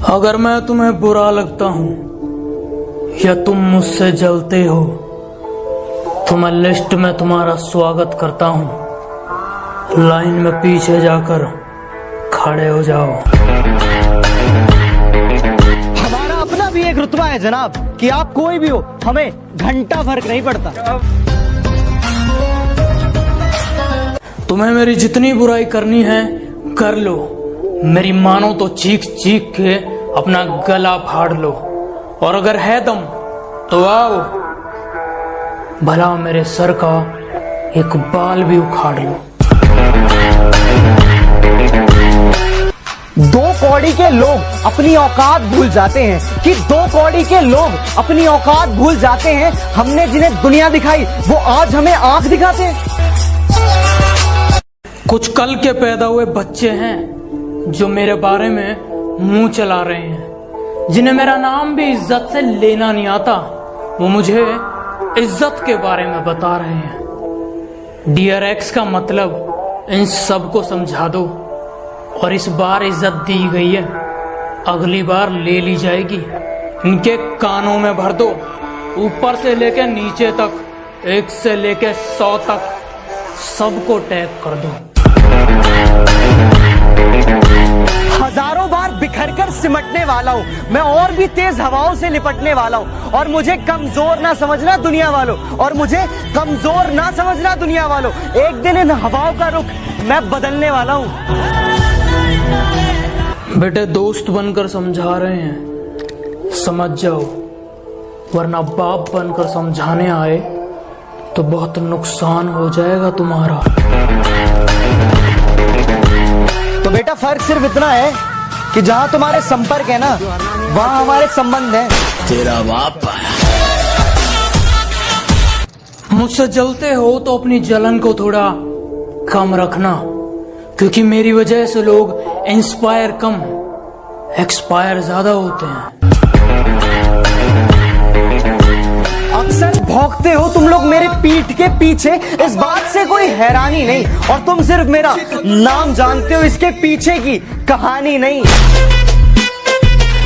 अगर मैं तुम्हें बुरा लगता हूँ या तुम मुझसे जलते हो तो मैं लिस्ट में तुम्हारा स्वागत करता हूँ। लाइन में पीछे जाकर खड़े हो जाओ। हमारा अपना भी एक रुतबा है जनाब कि आप कोई भी हो, हमें घंटा फर्क नहीं पड़ता। तुम्हें मेरी जितनी बुराई करनी है कर लो, मेरी मानो तो चीख चीख के अपना गला फाड़ लो, और अगर है दम तो आओ, भला मेरे सर का एक बाल भी उखाड़ लो। दो कौड़ी के लोग अपनी औकात भूल जाते हैं कि दो कौड़ी के लोग अपनी औकात भूल जाते हैं। हमने जिन्हें दुनिया दिखाई वो आज हमें आंख दिखाते हैं। कुछ कल के पैदा हुए बच्चे हैं जो मेरे बारे में मुंह चला रहे हैं, जिन्हें मेरा नाम भी इज्जत से लेना नहीं आता। वो मुझे इज्जत के बारे में बता रहे हैं। डियर एक्स का मतलब इन सबको समझा दो, और इस बार इज्जत दी गई है, अगली बार ले ली जाएगी। इनके कानों में भर दो, ऊपर से लेकर नीचे तक, 1 से लेकर 100 तक सबको टैग कर दो। हजारों बार बिखरकर सिमटने वाला हूँ मैं, और भी तेज हवाओं से लिपटने वाला हूँ। और मुझे कमजोर ना समझना दुनिया वालों, और मुझे कमजोर ना समझना दुनिया वालों। एक दिन इन हवाओं का रुख मैं बदलने वाला हूँ। बेटे दोस्त बनकर समझा रहे हैं, समझ जाओ, वरना बाप बनकर समझाने आए तो बहुत नुकसान हो जाएगा तुम्हारा। तो बेटा फर्क सिर्फ इतना है कि जहां तुम्हारे संपर्क है ना, वहां हमारे संबंध है। तेरा बाप मुझसे जलते हो तो अपनी जलन को थोड़ा कम रखना, क्योंकि मेरी वजह से लोग इंस्पायर कम एक्सपायर ज्यादा होते हैं। अक्सर भौंकते हो तुम लोग मेरे पीठ के पीछे, इस बात से कोई हैरानी नहीं, और तुम सिर्फ मेरा नाम जानते हो, इसके पीछे की कहानी नहीं।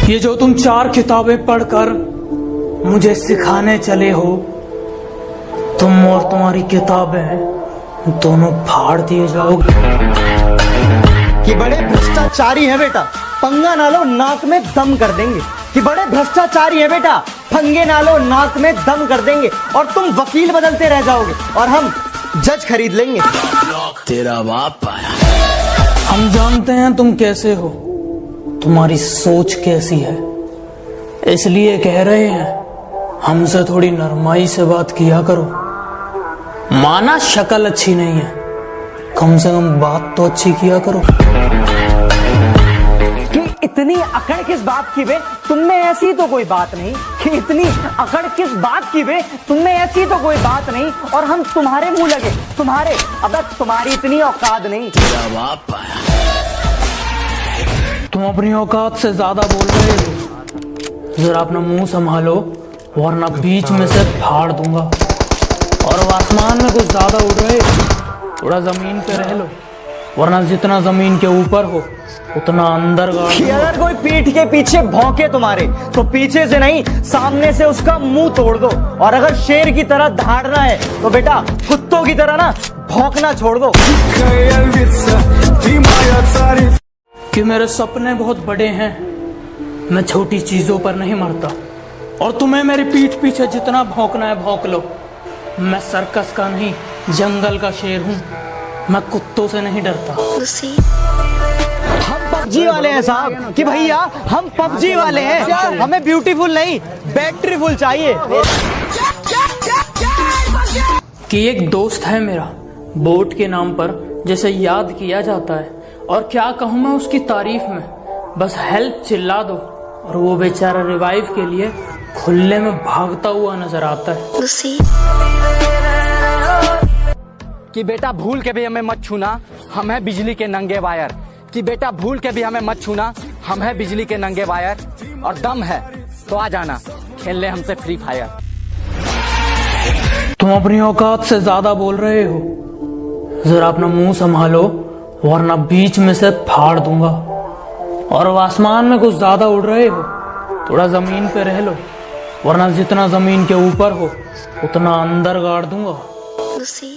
ये जो तुम 4 किताबें पढ़कर मुझे सिखाने चले हो, तुम और तुम्हारी किताबें दोनों फाड़ दिए जाओगे। कि बड़े भ्रष्टाचारी है बेटा, पंगा ना लो नाक में दम कर देंगे। कि बड़े भ्रष्टाचारी है बेटा, पंगे ना लो नाक में दम कर देंगे। और तुम वकील बदलते रह जाओगे और हम जज खरीद लेंगे। तेरा बाप हम जानते हैं तुम कैसे हो, तुम्हारी सोच कैसी है, इसलिए कह रहे हैं हमसे थोड़ी नरमाई से बात किया करो। माना शक्ल अच्छी नहीं है, कम से कम बात तो अच्छी किया करो। कि इतनी अकड़ किस बात की बे, तुम में ऐसी तो कोई बात नहीं। कि इतनी अकड़ किस बात की बे, तुम में ऐसी तो कोई बात नहीं। और हम तुम्हारे मुंह लगे, तुम्हारे, अब तुम्हारी इतनी औकात नहीं। तेरा बाप तुम अपनी औकात से ज्यादा बोल रहे हो, जरा अपना मुंह संभालो, वरना बीच में से फाड़ दूंगा। और अब आसमान में कुछ ज्यादा उड़ रहे, थोड़ा जमीन पे रह लो, वरना जितना जमीन के ऊपर हो उतना अंदर गाड़। अगर कोई पीठ के पीछे भौंके तुम्हारे, तो पीछे से नहीं सामने से उसका मुंह तोड़ दो। और अगर शेर की तरह दहाड़ना है तो बेटा कुत्तों की तरह ना भौंकना छोड़ दो। कि मेरे सपने बहुत बड़े हैं, मैं छोटी चीजों पर नहीं मरता। और तुम्हें मेरी पीठ पीछे जितना भौंकना है भौंक लो। मैं सर्कस का नहीं, जंगल का शेर हूँ, मैं कुत्तों से नहीं डरता। हम पबजी वाले हैं साहब, कि भैया हम पबजी वाले हैं, हमें ब्यूटीफुल नहीं बैटरीफुल चाहिए। कि एक दोस्त है मेरा बोट के नाम पर, जैसे याद किया जाता है, और क्या कहूँ मैं उसकी तारीफ में, बस हेल्प चिल्ला दो और वो बेचारा रिवाइव के लिए खुले में भागता हुआ नजर आता है। कि बेटा भूल के भी हमें मत छूना, हम है बिजली के नंगे वायर। कि बेटा भूल के भी हमें मत छूना, हम है बिजली के नंगे वायर। और दम है तो आ जाना, खेल ले हमसे फ्री फायर। तुम अपनी औकात से ज्यादा बोल रहे हो, जरा अपना मुंह संभालो, वरना बीच में से फाड़ दूंगा। और अब आसमान में कुछ ज्यादा उड़ रहे हो, थोड़ा जमीन पे रह लो, वरना जितना जमीन के ऊपर हो उतना अंदर गाड़ दूंगा। Lucy.